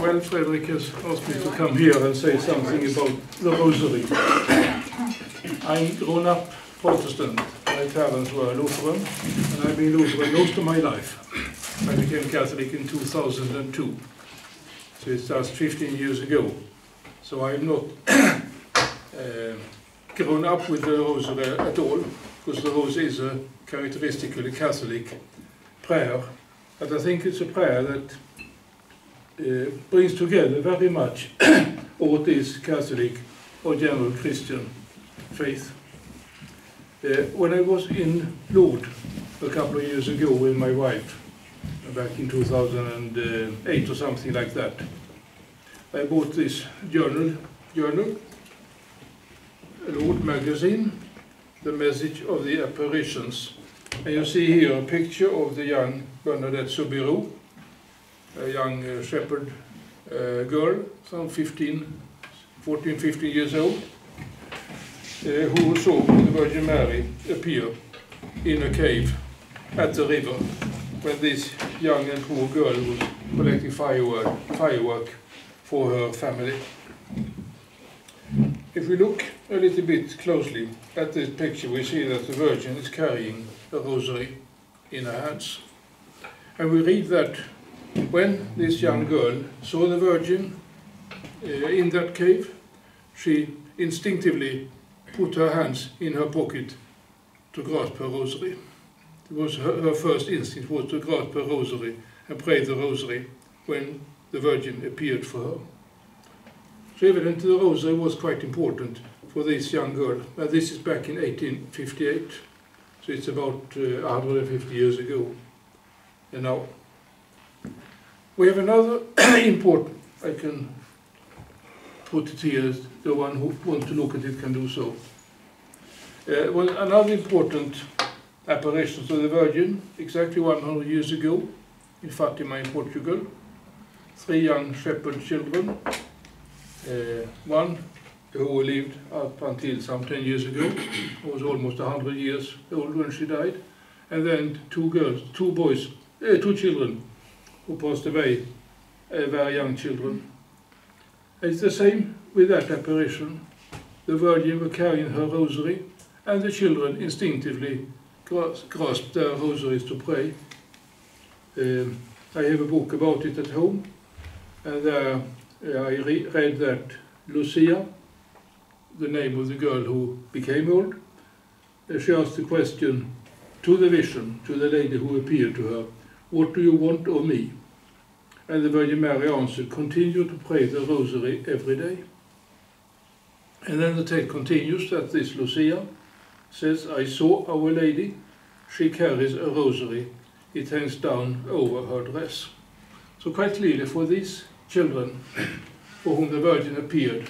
Well, Frederick has asked me to come here and say something about the Rosary. I'm grown up Protestant. My parents were Lutheran, and I've been Lutheran most of my life. I became Catholic in 2002, so it's just 15 years ago. So I'm not grown up with the Rosary at all, because the Rosary is a characteristically Catholic prayer. But I think it's a prayer that brings together very much what is Catholic or general Christian faith. When I was in Lourdes a couple of years ago with my wife, back in 2008 or something like that, I bought this journal, a Lourdes magazine, The Message of the Apparitions. And you see here a picture of the young Bernadette Soubirous, a young shepherd girl, some 14, 15 years old, who saw the Virgin Mary appear in a cave at the river when this young and poor girl was collecting firework for her family. If we look a little bit closely at this picture, we see that the Virgin is carrying a rosary in her hands. And we read that when this young girl saw the Virgin in that cave, she instinctively put her hands in her pocket to grasp her rosary. It was her first instinct was to grasp her rosary and pray the rosary when the Virgin appeared for her. So evidently the rosary was quite important for this young girl. This is back in 1858, so it's about 150 years ago. And now we have another important, I can put it here, the one who wants to look at it can do so. Well, another important apparition to the Virgin, exactly 100 years ago, in Fatima in Portugal. 3 young shepherd children, one who lived up until some 10 years ago, who was almost 100 years old when she died, and then 2 children who passed away, very young children. It's the same with that apparition. The Virgin was carrying her rosary, and the children instinctively grasped their rosaries to pray. I have a book about it at home, and there I read that Lucia, the name of the girl who became old, she asked the question to the vision, to the lady who appeared to her, "What do you want of me?" And the Virgin Mary answered, "Continue to pray the rosary every day." And then the text continues that this Lucia says, "I saw Our Lady, she carries a rosary, it hangs down over her dress." So quite clearly for these children for whom the Virgin appeared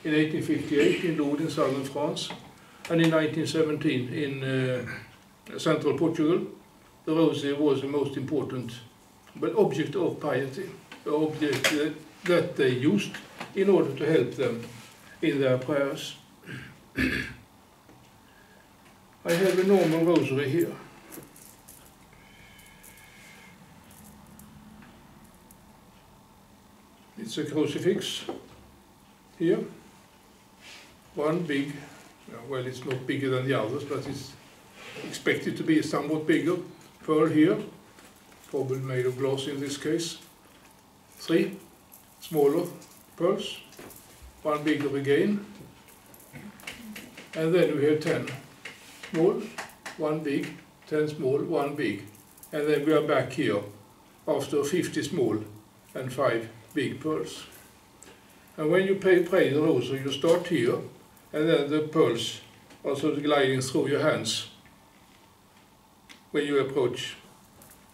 in 1858 in Lourdes in southern France, and in 1917 in central Portugal, the rosary was the most important object of piety, the object that they used in order to help them in their prayers. I have a normal rosary here. It's a crucifix here. One big, well, it's not bigger than the others, but it's expected to be somewhat bigger. Pearl here, probably made of glass in this case. 3 smaller pearls, 1 bigger again. And then we have 10 small, 1 big, 10 small, 1 big. And then we are back here after 50 small and 5 big pearls. And when you pray the rosary, you start here, and then the pearls are sort of gliding through your hands when you approach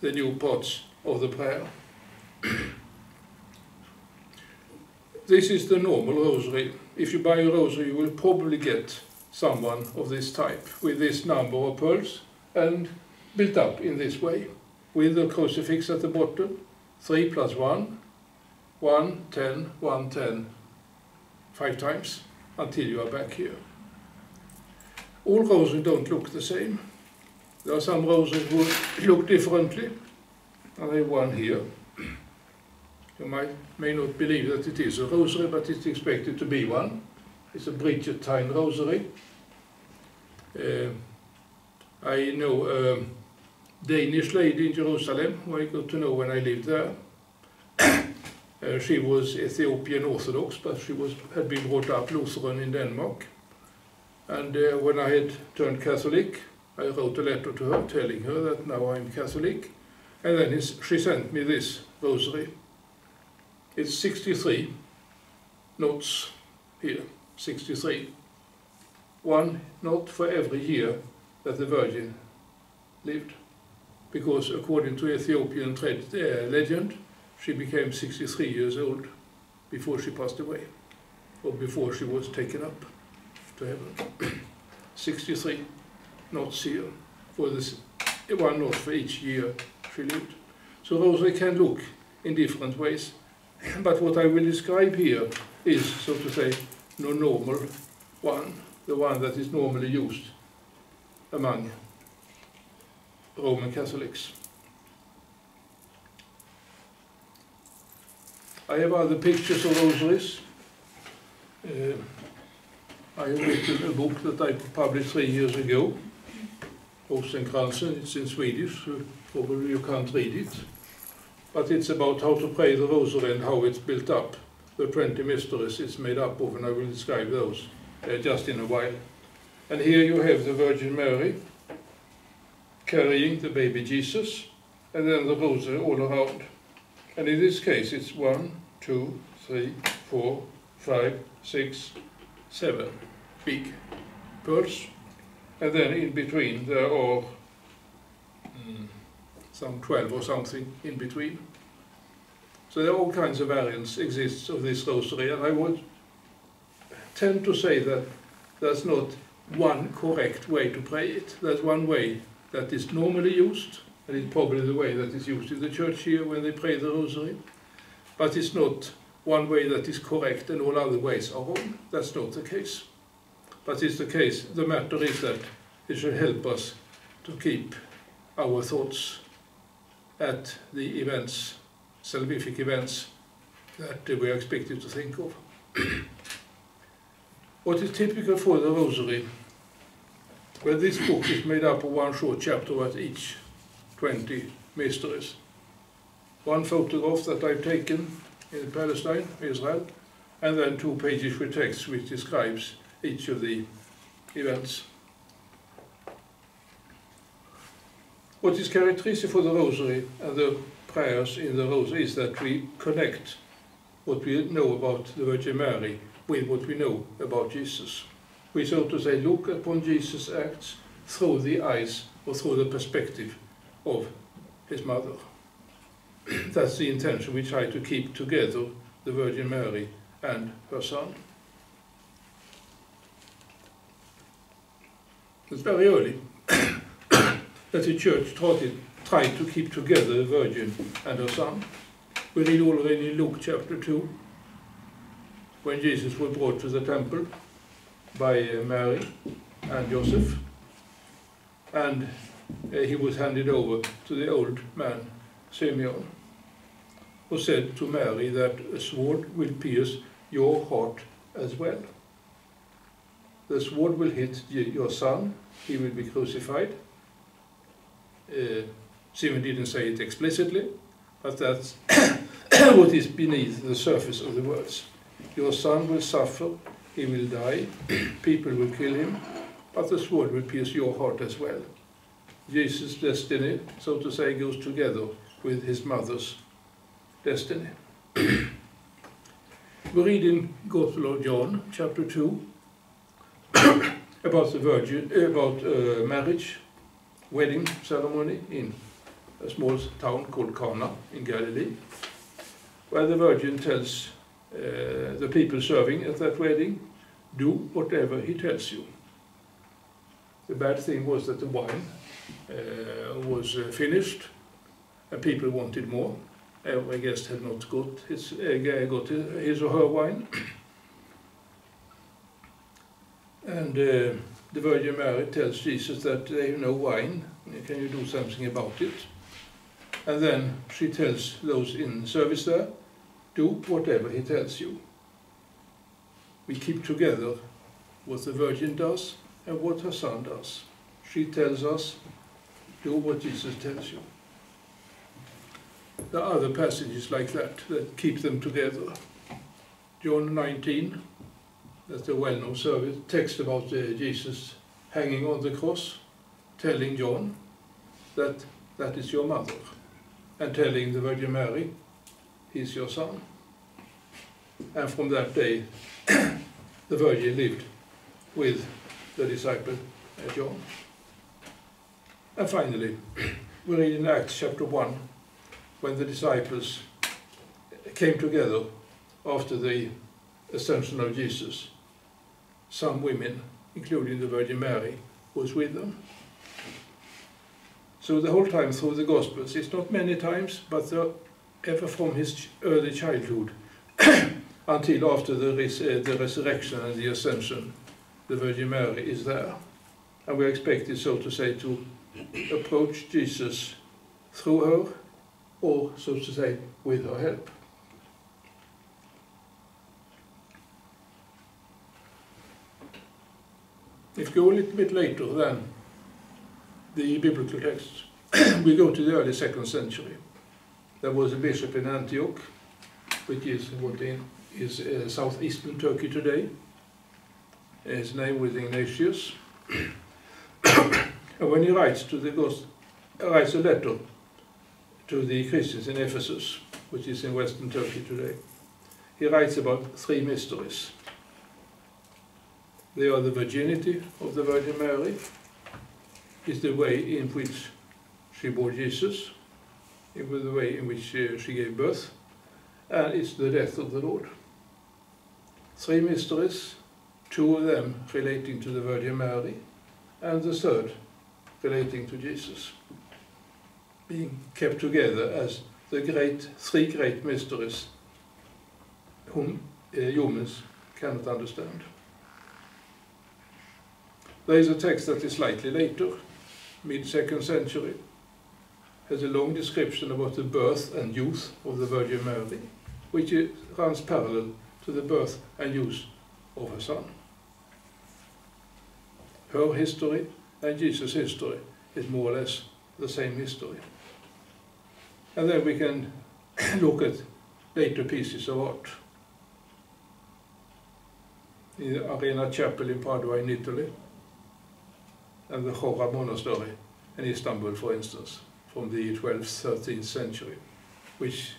the new parts of the prayer. This is the normal rosary. If you buy a rosary, you will probably get someone of this type, with this number of pearls, and built up in this way, with the crucifix at the bottom, 3 plus 1, 1, 10, 1, 10, 5 times, until you are back here. All rosaries don't look the same. There are some rosaries who look differently. I have one here. You may not believe that it is a rosary, but it's expected to be one. It's a Bridgetine rosary. I know a Danish lady in Jerusalem, who I got to know when I lived there. She was Ethiopian Orthodox, but she had been brought up Lutheran in Denmark. And when I had turned Catholic, I wrote a letter to her telling her that now I'm Catholic. And then she sent me this rosary. It's 63 knots here, 63. 1 knot for every year that the Virgin lived. Because according to Ethiopian legend, she became 63 years old before she passed away, or before she was taken up to heaven. 63 knots here, for this 1 knot for each year she lived. So rosary can look in different ways, but what I will describe here is, so to say, the normal one, the one that is normally used among Roman Catholics. I have other pictures of rosaries. I have written a book that I published 3 years ago, Rosenkransen. It's in Swedish, so probably you can't read it. But it's about how to pray the rosary and how it's built up. The 20 mysteries it's made up of, and I will describe those just in a while. And here you have the Virgin Mary carrying the baby Jesus, and then the rosary all around. And in this case it's 1, 2, 3, 4, 5, 6, 7 big pearls, and then in between there are some 12 or something in between. So there are all kinds of variants exists of this rosary, and I would tend to say that there's not one correct way to pray it. There's one way that is normally used, and it's probably the way that is used in the church here when they pray the rosary. But it's not one way that is correct and all other ways are wrong. That's not the case. But it's the case, the matter is that it should help us to keep our thoughts at the events, salvific events, that we are expected to think of. What is typical for the rosary? Well, this book is made up of one short chapter at each 20 mysteries. One photograph that I've taken in Palestine, Israel, and then 2 pages with text which describes each of the events. What is characteristic for the rosary and the prayers in the rosary is that we connect what we know about the Virgin Mary with what we know about Jesus. We, so to say, look upon Jesus' acts through the eyes or through the perspective of his mother. That's the intention. We try to keep together the Virgin Mary and her son. It's very early that the church tried to keep together the Virgin and her son. We read already in Luke chapter 2, when Jesus was brought to the temple by Mary and Joseph, and he was handed over to the old man Simeon, who said to Mary that a sword will pierce your heart as well. The sword will hit your son, he will be crucified. Simeon didn't say it explicitly, but that's what is beneath the surface of the words. Your son will suffer, he will die, people will kill him, but the sword will pierce your heart as well. Jesus' destiny, so to say, goes together with his mother's destiny. We read in Gospel of John, chapter 2, about the Virgin, about marriage, wedding ceremony in a small town called Cana in Galilee, where the Virgin tells the people serving at that wedding, do whatever he tells you. The bad thing was that the wine was finished, and people wanted more. Every guest had not got his or her wine. And the Virgin Mary tells Jesus that they have no wine. Can you do something about it? And then she tells those in service there, do whatever he tells you. We keep together what the Virgin does and what her Son does. She tells us, do what Jesus tells you. There are other passages like that keep them together. John 19, that's the well-known service, text about Jesus hanging on the cross, telling John that that is your mother, and telling the Virgin Mary, he's your son. And from that day, the Virgin lived with the disciple John. And finally, we read in Acts chapter 1, when the disciples came together after the ascension of Jesus, some women, including the Virgin Mary, was with them. So the whole time through the Gospels, it's not many times, but ever from his early childhood until after the resurrection and the ascension, the Virgin Mary is there. And we are expected, so to say, to approach Jesus through her, or, so to say, with her help. If we go a little bit later than the biblical text, we go to the early 2nd century. There was a bishop in Antioch, which is what is southeastern Turkey today. His name was Ignatius. And when he writes writes a letter to the Christians in Ephesus, which is in western Turkey today, he writes about 3 mysteries. They are the virginity of the Virgin Mary, is the way in which she bore Jesus, it was the way in which she gave birth, and it's the death of the Lord. 3 mysteries, 2 of them relating to the Virgin Mary, and the 3rd relating to Jesus, being kept together as the 3 great mysteries whom humans cannot understand. There is a text that is slightly later, mid-2nd century, has a long description about the birth and youth of the Virgin Mary, which runs parallel to the birth and youth of her Son. Her history and Jesus' history is more or less the same history. And then we can look at later pieces of art. In the Arena Chapel in Padua in Italy, and the Chora Monastery in Istanbul, for instance, from the 12th, 13th century, which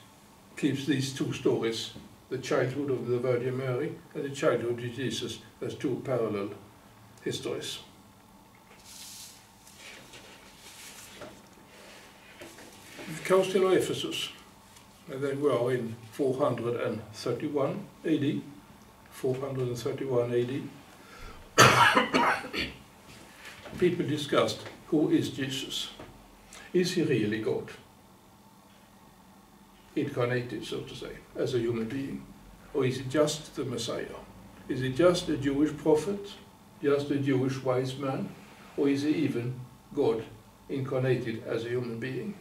keeps these 2 stories, the childhood of the Virgin Mary and the childhood of Jesus, as 2 parallel histories. The Council of Ephesus, and then we are in 431 AD. 431 AD. People discussed, who is Jesus? Is he really God? Incarnated, so to say, as a human being? Or is he just the Messiah? Is he just a Jewish prophet, just a Jewish wise man? Or is he even God incarnated as a human being?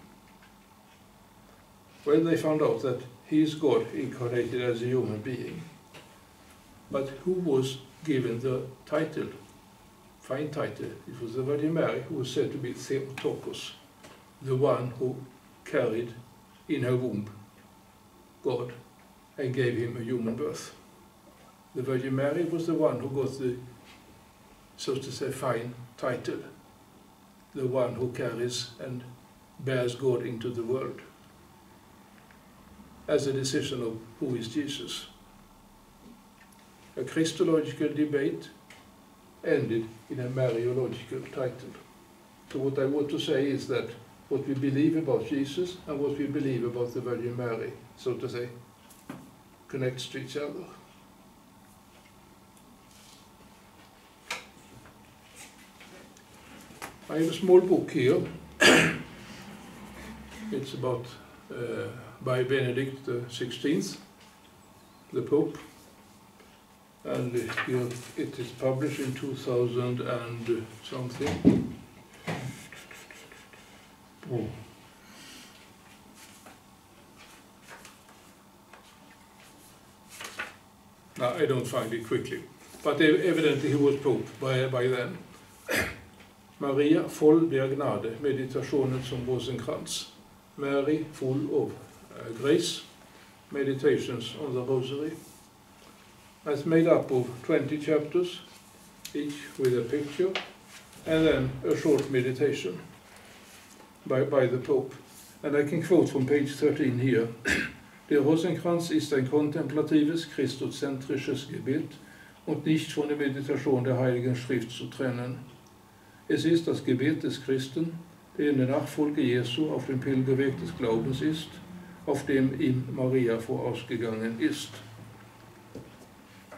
Well, they found out that he is God incarnated as a human being. But who was given the title? Fine title. It was the Virgin Mary, who was said to be Theotokos, the one who carried in her womb God and gave him a human birth. The Virgin Mary was the one who got the, so to say, fine title, the one who carries and bears God into the world, as a decision of who is Jesus. A Christological debate ended in a Mariological title. So what I want to say is that what we believe about Jesus and what we believe about the Virgin Mary, so to say, connects to each other. I have a small book here. It's about by Benedict XVI, the Pope. And here it is published in 2000 and something. I don't find it quickly. But evidently he was Pope by then. Maria full der Gnade, meditationen som Rosenkrantz. Mary full of grace, meditations on the Rosary. It's made up of 20 chapters, each with a picture, and then a short meditation by the Pope. And I can quote from page 13 here. Der Rosenkranz ist ein kontemplatives, christozentrisches Gebet und nicht von der Meditation der Heiligen Schrift zu trennen. Es ist das Gebet des Christen, der in der Nachfolge Jesu auf dem Pilgerweg des Glaubens ist, auf dem ihm Maria vorausgegangen ist.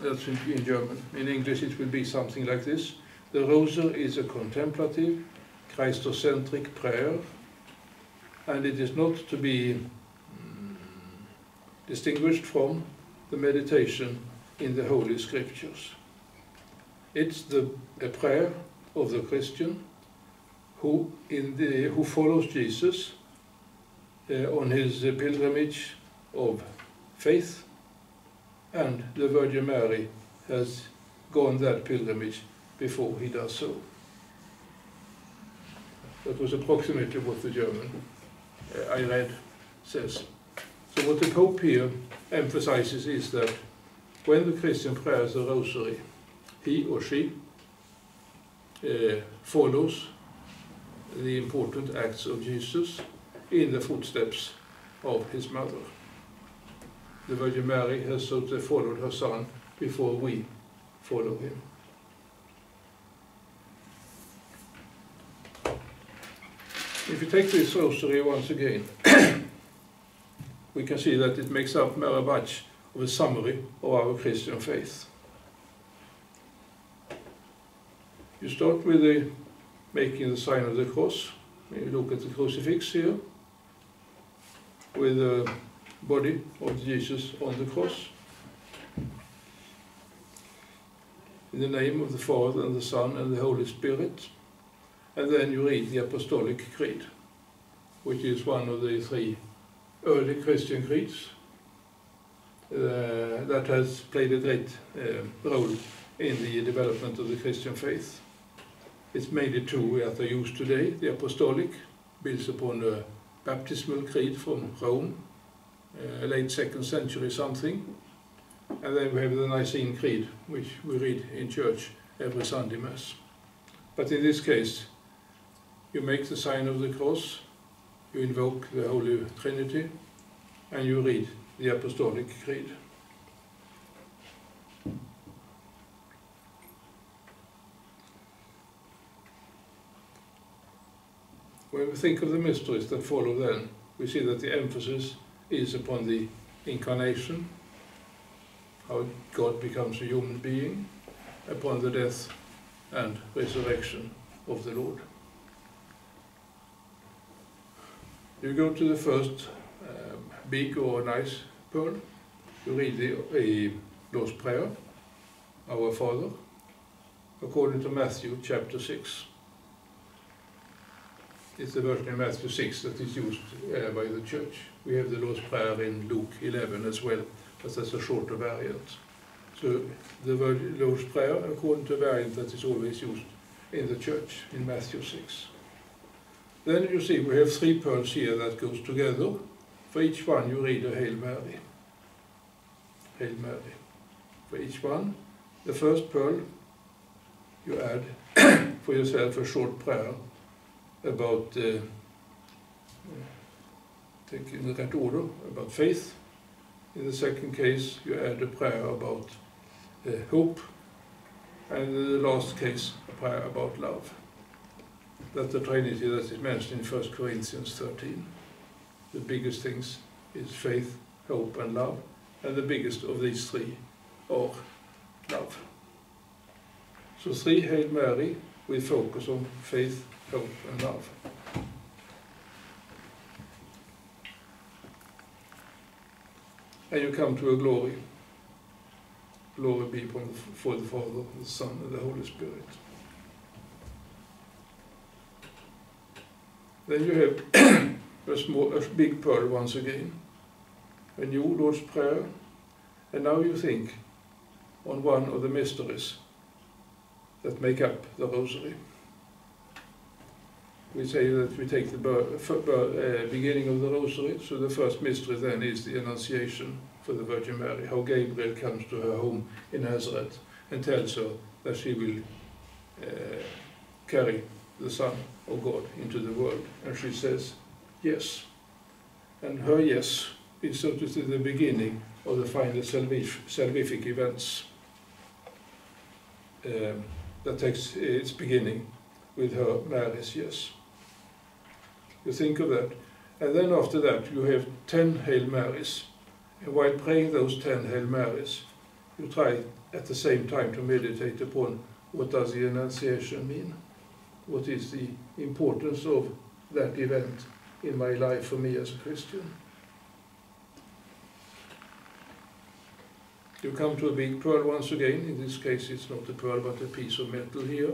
That's in German. In English it will be something like this. The Rosary is a contemplative, Christocentric prayer, and it is not to be distinguished from the meditation in the Holy Scriptures. It's a prayer of the Christian who follows Jesus on his pilgrimage of faith, and the Virgin Mary has gone that pilgrimage before he does so. That was approximately what the German I read says. So what the Pope here emphasizes is that when the Christian prays the Rosary, he or she follows the important acts of Jesus in the footsteps of his mother. The Virgin Mary has so to followed her son before we follow him. If you take this Rosary once again, we can see that it makes up very much of a summary of our Christian faith. You start with making the sign of the cross. You look at the crucifix here, with the body of Jesus on the cross. In the name of the Father and the Son and the Holy Spirit. And then you read the Apostolic Creed, which is one of the three early Christian creeds that has played a great role in the development of the Christian faith. It's mainly two that are used today. The Apostolic builds upon the baptismal creed from Rome, late 2nd century something. And then we have the Nicene Creed, which we read in church every Sunday Mass. But in this case, you make the sign of the cross, you invoke the Holy Trinity, and you read the Apostolic Creed. When we think of the mysteries that follow then, we see that the emphasis is upon the incarnation, how God becomes a human being, upon the death and resurrection of the Lord. You go to the first big or nice pearl, you read the Lord's Prayer, Our Father, according to Matthew chapter 6. It's the version in Matthew 6 that is used by the Church. We have the Lord's Prayer in Luke 11 as well, but that's a shorter variant. So the Lord's Prayer according to a variant that is always used in the Church in Matthew 6. Then you see we have three pearls here that goes together. For each one you read a Hail Mary. Hail Mary. For each one, the first pearl you add for yourself a short prayer about, take in the right order, about faith. In the second case you add a prayer about hope. And in the last case a prayer about love. That's the Trinity that is mentioned in 1 Corinthians 13. The biggest things is faith, hope and love, and the biggest of these three are love. So three Hail Mary with focus on faith, hope and love. And you come to a glory. Glory be for the Father, the Son and the Holy Spirit. Then you have a big pearl once again, a new Lord's Prayer, and now you think, on one of the mysteries that make up the Rosary. We say that we take the beginning of the Rosary, so the first mystery then is the Annunciation for the Virgin Mary, how Gabriel comes to her home in Nazareth and tells her that she will carry the Son of God into the world. And she says, yes. And her yes is, so to say, the beginning of the final salvific events. That takes its beginning with her Mary's yes. You think of that. And then after that you have 10 Hail Marys. And while praying those 10 Hail Marys, you try at the same time to meditate upon what does the Annunciation mean? What is the importance of that event in my life for me as a Christian? You come to a big pearl once again. In this case it's not a pearl but a piece of metal here,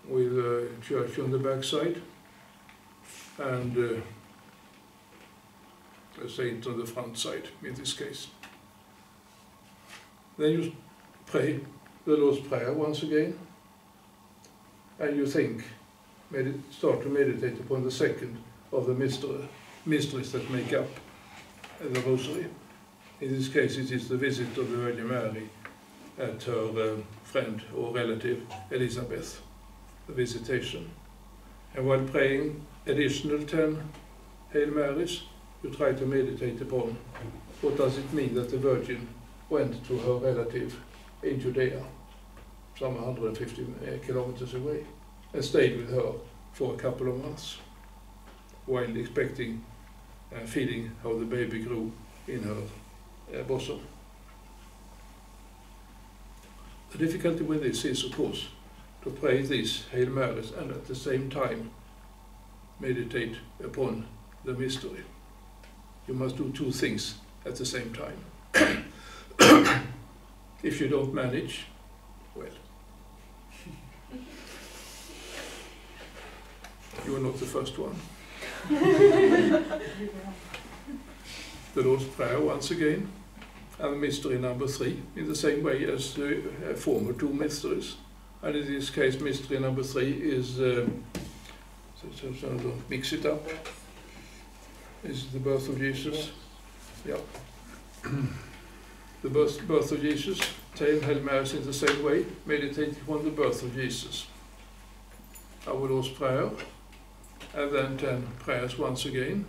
with a church on the backside and a saint on the front side in this case. Then you pray the Lord's Prayer once again, and you think, start to meditate upon the second of the mysteries that make up the Rosary. In this case it is the visit of the Virgin Mary at her friend or relative Elizabeth, the visitation. And while praying additional 10 Hail Marys, you try to meditate upon what does it mean that the Virgin went to her relative in Judea, some 150 kilometers away, and stayed with her for a couple of months, while expecting and feeling how the baby grew in her bosom. The difficulty with this is, of course, to pray these Hail Marys and at the same time meditate upon the mystery. You must do two things at the same time. If you don't manage, well, you are not the first one. The Lord's Prayer once again, and mystery number 3, in the same way as the former 2 mysteries. And in this case, mystery number 3 is, so don't mix it up, is the birth of Jesus. Yeah. The birth of Jesus, 10 Hail Marys in the same way, meditate upon the birth of Jesus. Our Lord's Prayer, and then 10 prayers once again.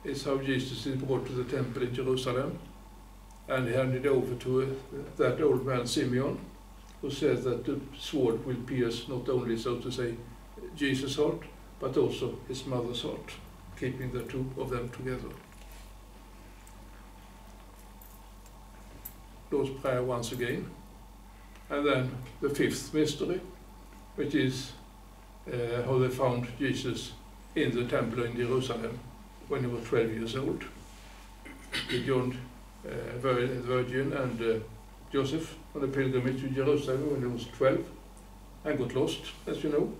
It's how Jesus is brought to the temple in Jerusalem and handed over to that old man Simeon, who says that the sword will pierce not only, so to say, Jesus' heart, but also his mother's heart, keeping the two of them together. Lord's Prayer once again, and then the 5th mystery, which is how they found Jesus in the temple in Jerusalem when he was 12 years old. He joined the Virgin and Joseph on a pilgrimage to Jerusalem when he was 12 and got lost, as you know.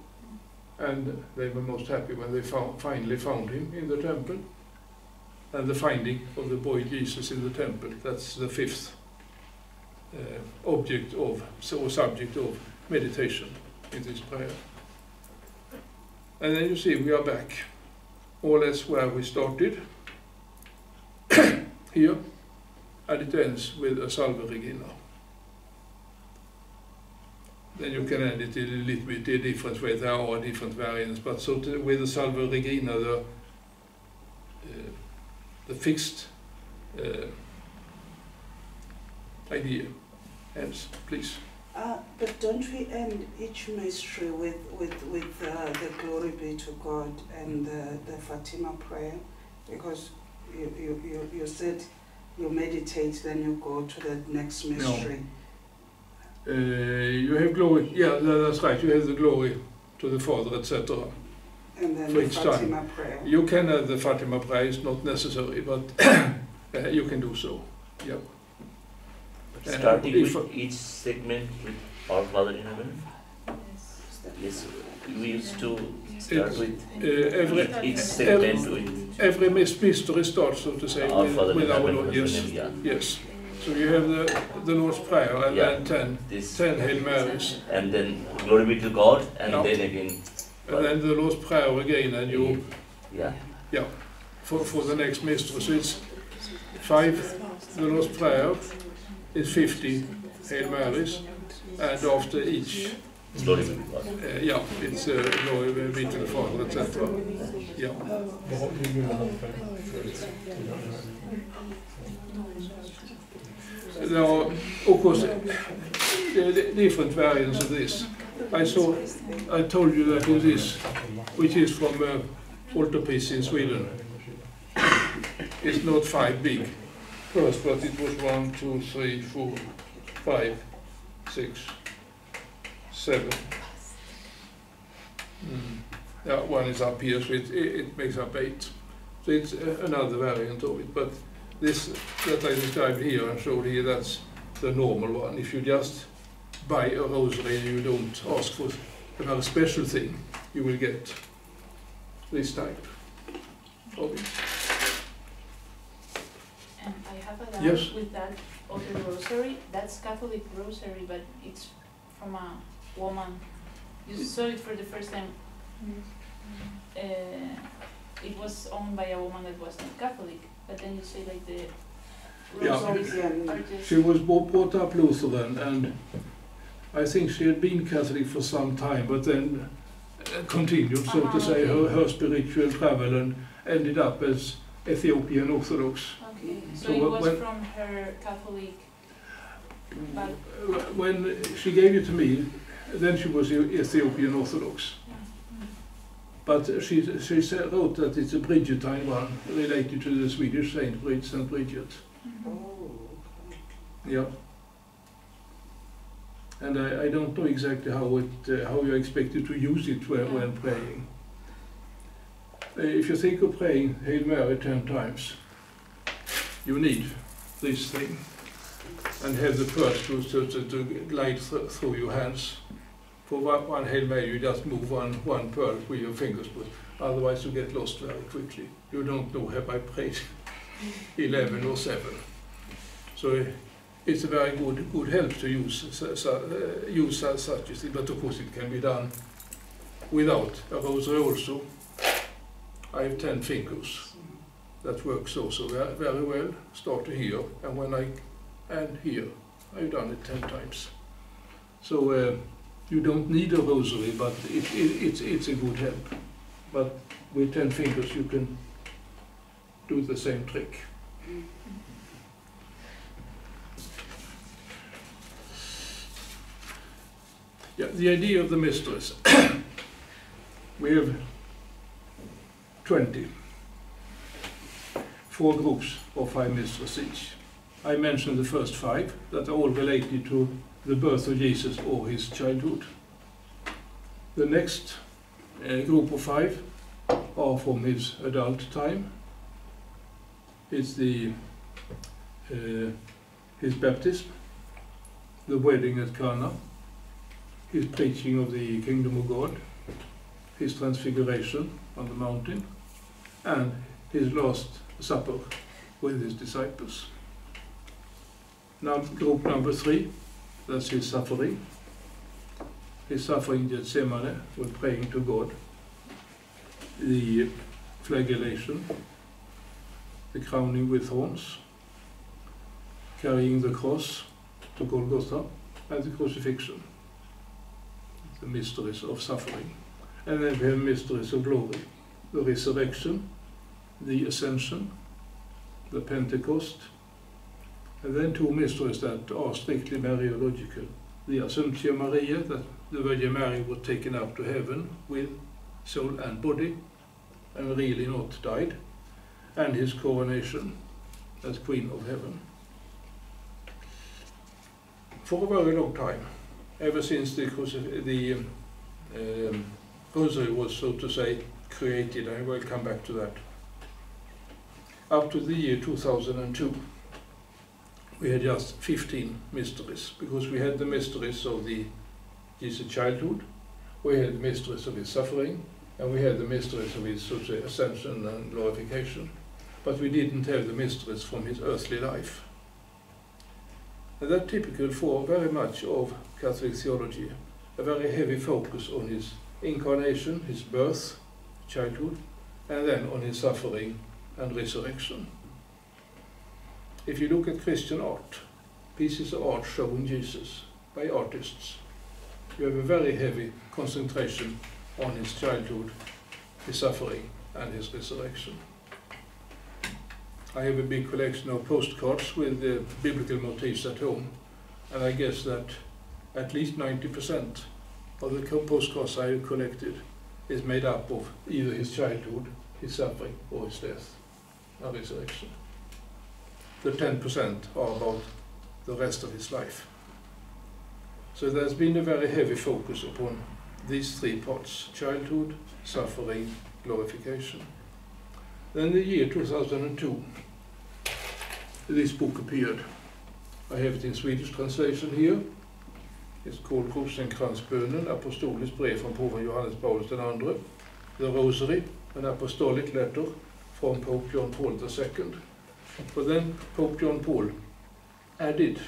And they were most happy when they finally found him in the temple. And the finding of the boy Jesus in the temple, that's the 5th subject of meditation in this prayer. And then you see we are back, more or less where we started, here, and it ends with a Salve Regina. Then you can end it in a little bit in a different way. There are different variants, but so with the Salve Regina, the fixed idea ends, please. But don't we end each mystery with the glory be to God and the Fatima prayer? Because you said you meditate, then you go to the next mystery. No. You have glory, yeah, that's right, you have the glory to the Father, etc. And then the Fatima prayer. You can have the Fatima prayer, it's not necessary, but you can do so, yeah. Starting with each segment with Our Father in Heaven? Yes, we used to start with each segment with... Every mystery starts, so to say, with our Lord, yes. Yeah. Yes. So you have the Lord's Prayer and then 10 Hail Marys. And then Glory be to God, and then again. And then the Lord's Prayer again, and you... Yeah. For the next mystery. So it's 5, the Lord's Prayer, is 50 Hail Marys, and after each... Glory be to God. It's Glory be to the Father, etc. Yeah. Now, of course, there are different variants of this. I told you that in this, which is from altarpiece in Sweden, it's not 5 big first, but it was 1, 2, 3, 4, 5, 6, 7. Yeah, one is up here, so it makes up 8. So it's another variant of it, but this that I described here and showed here, that's the normal one. If you just buy a rosary and you don't ask for another special thing, you will get this type of it. And I have a doubt with that other rosary. That's Catholic rosary, but it's from a woman. You saw it for the first time. It was owned by a woman that was not Catholic, but then you say like the rosaries are just... She was brought up Lutheran, and I think she had been Catholic for some time, but then continued, so to say, her spiritual travel, and ended up as Ethiopian Orthodox. Okay, so it was from her Catholic back... When she gave it to me, then she was Ethiopian Orthodox. But she wrote that it's a Bridgetine one, related to the Swedish Saint Bridget. Yeah. And I don't know exactly how you're expected to use it when praying. If you think of praying Hail Mary 10 times, you need this thing, and have the purse to glide through your hands. For one Hail Mary, you just move one pearl with your fingers, but otherwise you get lost very quickly. You don't know, have I prayed 11 or 7? So it's a very good help to use such a thing, but of course it can be done without a rosary also. I have 10 fingers. That works also very well. Start here, and and here, I've done it 10 times. So you don't need a rosary, but it's a good help. But with 10 fingers you can do the same trick. Yeah, the idea of the mysteries. We have 20. 4 groups of 5 mysteries each. I mentioned the first 5 that are all related to the birth of Jesus or his childhood. The next group of 5 are from his adult time. It's his baptism, the wedding at Cana, his preaching of the kingdom of God, his transfiguration on the mountain, and his last supper with his disciples. Now, group number 3, that's his suffering. His suffering in Gethsemane, with praying to God. The flagellation, the crowning with thorns, carrying the cross to Golgotha, and the crucifixion. The mysteries of suffering. And then we have mysteries of glory, the resurrection, the ascension, the Pentecost, and then 2 mysteries that are strictly Mariological. The Assumptio Maria, that the Virgin Mary was taken up to heaven with soul and body, and really not died, and his coronation as Queen of Heaven. For a very long time, ever since the Rosary was, so to say, created, I will come back to that. Up to the year 2002, we had just 15 mysteries, because we had the mysteries of the Jesus' childhood, we had the mysteries of his suffering, and we had the mysteries of his, so to say, ascension and glorification. But we didn't have the mysteries from his earthly life. And that's typical for very much of Catholic theology, a very heavy focus on his incarnation, his birth, childhood, and then on his suffering and resurrection. If you look at Christian art, pieces of art showing Jesus by artists, you have a very heavy concentration on his childhood, his suffering, and his resurrection. I have a big collection of postcards with biblical motifs at home, and I guess that at least 90% of the postcards I have collected is made up of either his childhood, his suffering, or his death and resurrection. The 10% are about the rest of his life. So there's been a very heavy focus upon these three parts: childhood, suffering, glorification. Then the year 2002, this book appeared. I have it in Swedish translation here. It's called Rosenkransbönen, Apostolisk brev från påven Johannes Paulus II, the Rosary, an apostolic letter from Pope John Paul II. But then Pope John Paul added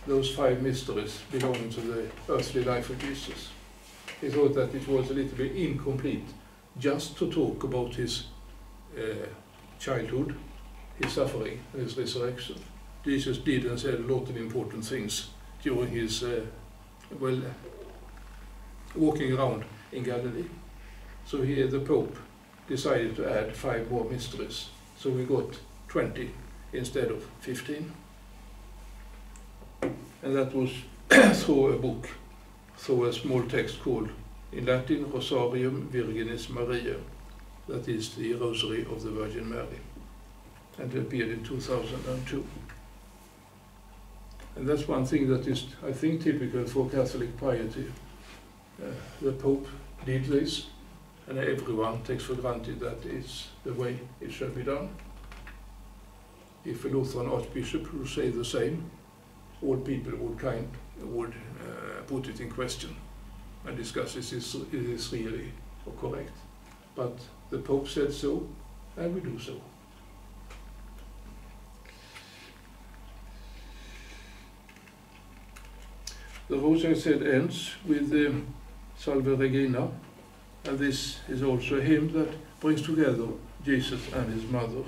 those 5 mysteries belonging to the earthly life of Jesus. He thought that it was a little bit incomplete just to talk about his childhood, his suffering, and his resurrection. Jesus did and said a lot of important things during his walking around in Galilee. So here the Pope decided to add 5 more mysteries. So we got 20 instead of 15. And that was through a book, through a small text called, in Latin, Rosarium Virginis Mariae. That is the Rosary of the Virgin Mary. And it appeared in 2002. And that's one thing that is, I think, typical for Catholic piety. The Pope did this, and everyone takes for granted that it's the way it should be done. If a Lutheran Archbishop would say the same, all people would put it in question and discuss is this really correct. But the Pope said so, and we do so. The Rosary said ends with Salve Regina, and this is also a hymn that brings together Jesus and his mother.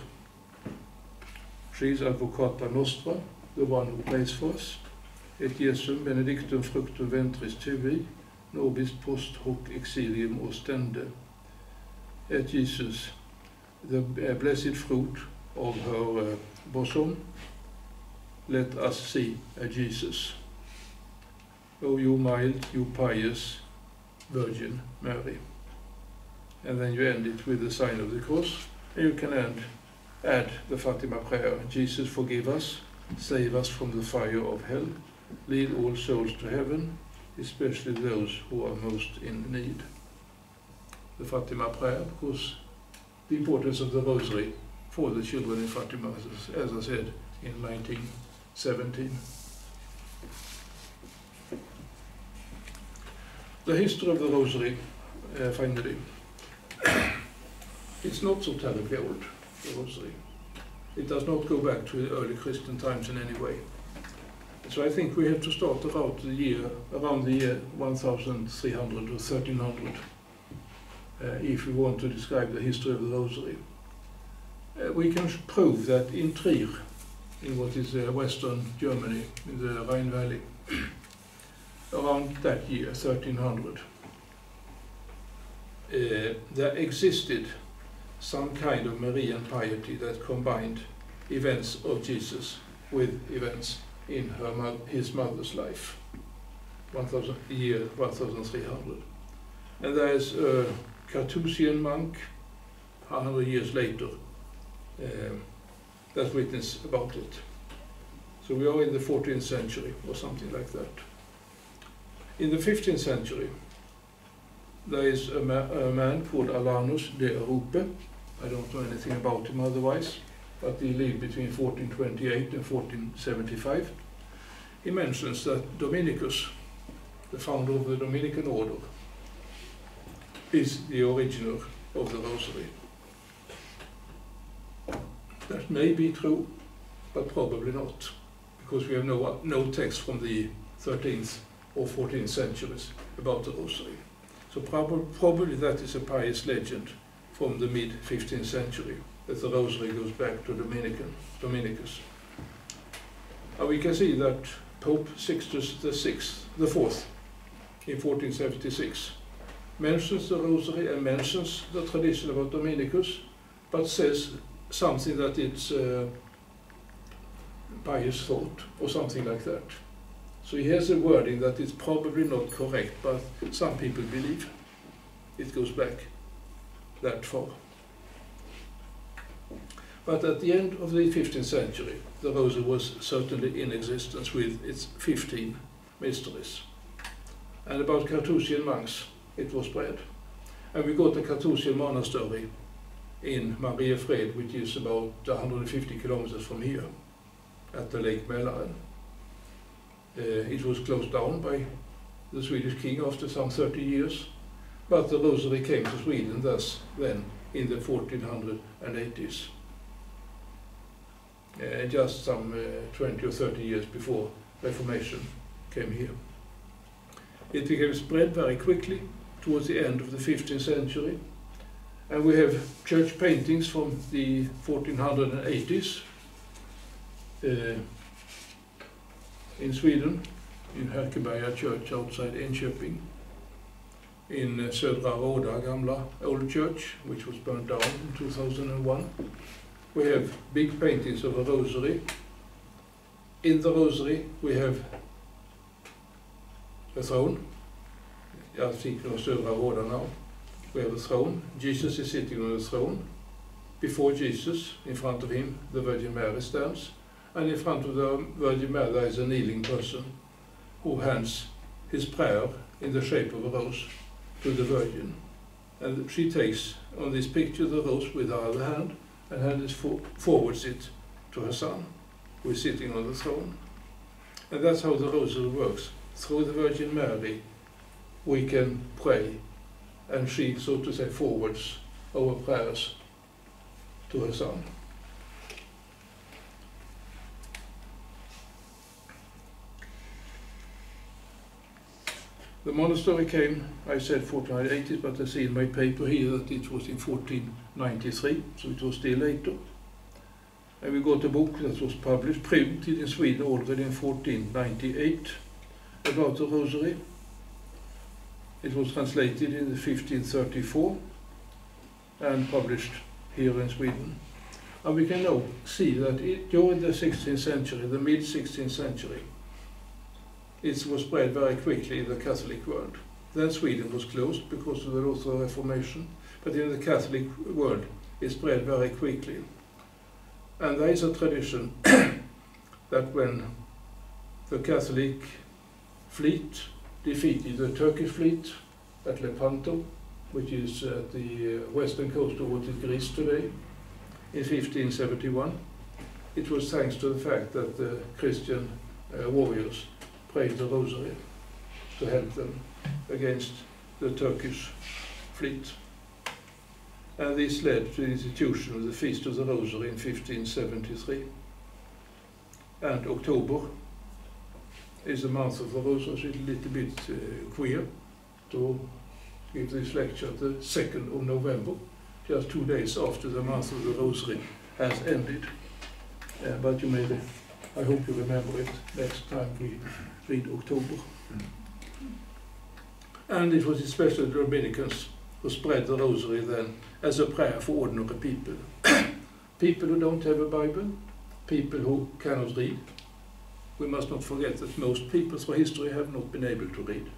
She is Advocata Nostra, the one who prays for us. Et Jesum benedictum fructum ventris tui, nobis post hoc exilium ostende. Et Jesus, the blessed fruit of her bosom, let us see a Jesus. O you mild, you pious Virgin Mary. And then you end it with the sign of the cross. And you can add the Fatima prayer. Jesus, forgive us, save us from the fire of hell, lead all souls to heaven, especially those who are most in need. The Fatima prayer, because the importance of the Rosary for the children in Fatima, as I said, in 1917. The history of the Rosary, finally. It's not so terribly old, the Rosary. It does not go back to early Christian times in any way. So I think we have to start around the year 1300 or 1300, if we want to describe the history of the Rosary. We can prove that in Trier, in what is western Germany, in the Rhine Valley, around that year, 1300, there existed some kind of Marian piety that combined events of Jesus with events in his mother's life, year 1300. And there is a Carthusian monk, 100 years later, that witness about it. So we are in the 14th century or something like that. In the 15th century, there is a man called Alanus de Rupe. I don't know anything about him otherwise, but he lived between 1428 and 1475. He mentions that Dominicus, the founder of the Dominican order, is the originator of the Rosary. That may be true, but probably not, because we have no text from the 13th or 14th centuries about the Rosary. So probably that is a pious legend from the mid-15th century, that the Rosary goes back to Dominicus. And we can see that Pope Sixtus IV in 1476 mentions the Rosary and mentions the tradition about Dominicus, but says something that it's pious thought or something like that. So he has a wording that is probably not correct, but some people believe it goes back that far. But at the end of the 15th century, the Rosary was certainly in existence with its 15 mysteries. And about Carthusian monks, it was spread. And we got a Carthusian monastery in Mariefred, which is about 150 kilometers from here, at the Lake Mälaren. It was closed down by the Swedish king after some 30 years, but the Rosary came to Sweden thus then in the 1480s. Just some 20 or 30 years before Reformation came here. It became spread very quickly towards the end of the 15th century, and we have church paintings from the 1480s in Sweden, in Härkeberga church outside Enköping, in Södra Råda, gamla old church, which was burned down in 2001. We have big paintings of a rosary. In the rosary we have a throne. I think on Södra Råda now. We have a throne. Jesus is sitting on the throne. Before Jesus, in front of him, the Virgin Mary stands. And in front of the Virgin Mary there is a kneeling person who hands his prayer in the shape of a rose to the Virgin. And she takes on this picture the rose with her other hand and forwards it to her son, who is sitting on the throne. And that's how the Rosary works. Through the Virgin Mary we can pray, and she, so to say, forwards our prayers to her son. The monastery came, I said 1480s, but I see in my paper here that it was in 1493, so it was still later. And we got a book that was published, printed in Sweden already in 1498, about the Rosary. It was translated in 1534 and published here in Sweden. And we can now see that during the 16th century, the mid-16th century, it was spread very quickly in the Catholic world. Then Sweden was closed because of the Lutheran Reformation, but in the Catholic world it spread very quickly. And there is a tradition that when the Catholic fleet defeated the Turkish fleet at Lepanto, which is at the western coast of what is Greece today, in 1571, it was thanks to the fact that the Christian warriors prayed the Rosary to help them against the Turkish fleet. And this led to the institution of the Feast of the Rosary in 1573. And October is the month of the Rosary, so it's a little bit queer to give this lecture the 2nd of November, just 2 days after the month of the Rosary has ended. But you may, I hope you remember it next time we read October. And it was especially the Dominicans who spread the Rosary then as a prayer for ordinary people. People who don't have a Bible, people who cannot read. We must not forget that most people through history have not been able to read.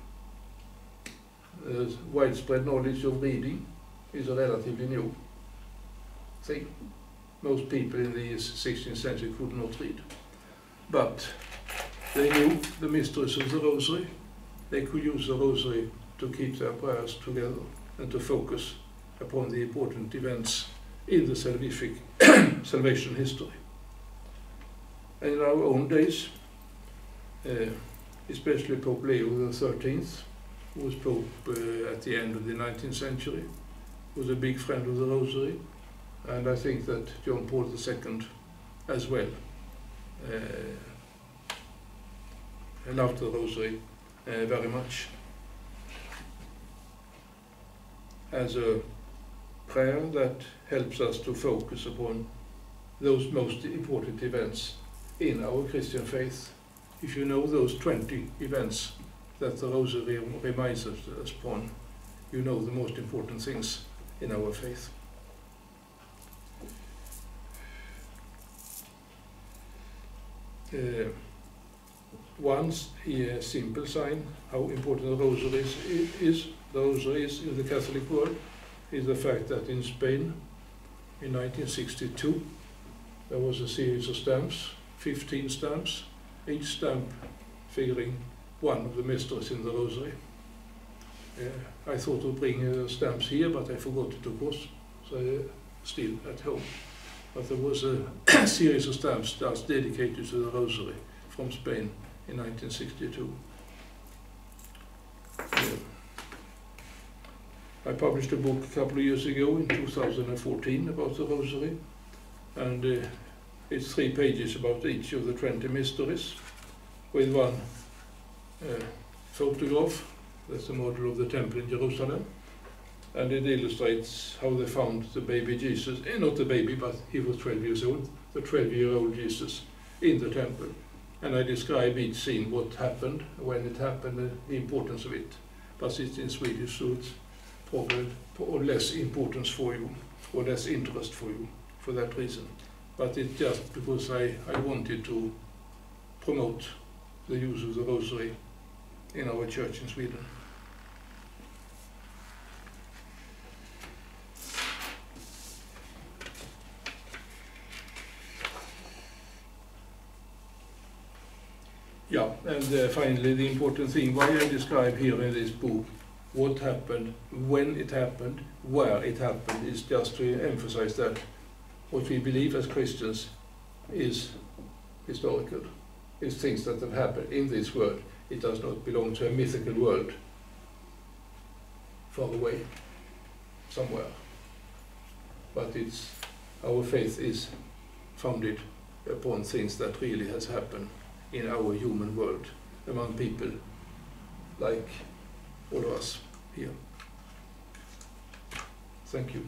Widespread knowledge of reading is a relatively new thing. Most people in the 16th century could not read. But they knew the mysteries of the Rosary. They could use the Rosary to keep their prayers together and to focus upon the important events in the salvific salvation history. And in our own days, especially Pope Leo XIII, who was Pope at the end of the 19th century, was a big friend of the Rosary, and I think that John Paul II as well love the Rosary very much as a prayer that helps us to focus upon those most important events in our Christian faith. If you know those 20 events that the Rosary reminds us upon, you know the most important things in our faith. One simple sign how important the Rosary is in the Catholic world is the fact that in Spain in 1962 there was a series of stamps, 15 stamps, each stamp figuring one of the mysteries in the Rosary. I thought of bringing stamps here, but I forgot it, of course, so they're still at home. But there was a series of stamps just dedicated to the Rosary from Spain in 1962. I published a book a couple of years ago in 2014 about the Rosary, and it's 3 pages about each of the 20 mysteries, with one photograph. That's the model of the temple in Jerusalem, and it illustrates how they found the baby Jesus, not the baby, but he was 12 years old, the 12-year-old Jesus in the temple. And I describe each scene, what happened, when it happened, the importance of it. But it's in Swedish, so it's probably less importance for you, or less interest for you, for that reason. But it's just because I wanted to promote the use of the Rosary in our church in Sweden. Yeah, and finally the important thing, why I describe here in this book what happened, when it happened, where it happened, is just to emphasize that what we believe as Christians is historical. It's things that have happened in this world. It does not belong to a mythical world far away, somewhere. But our faith is founded upon things that really has happened in our human world, among people like all of us here. Thank you.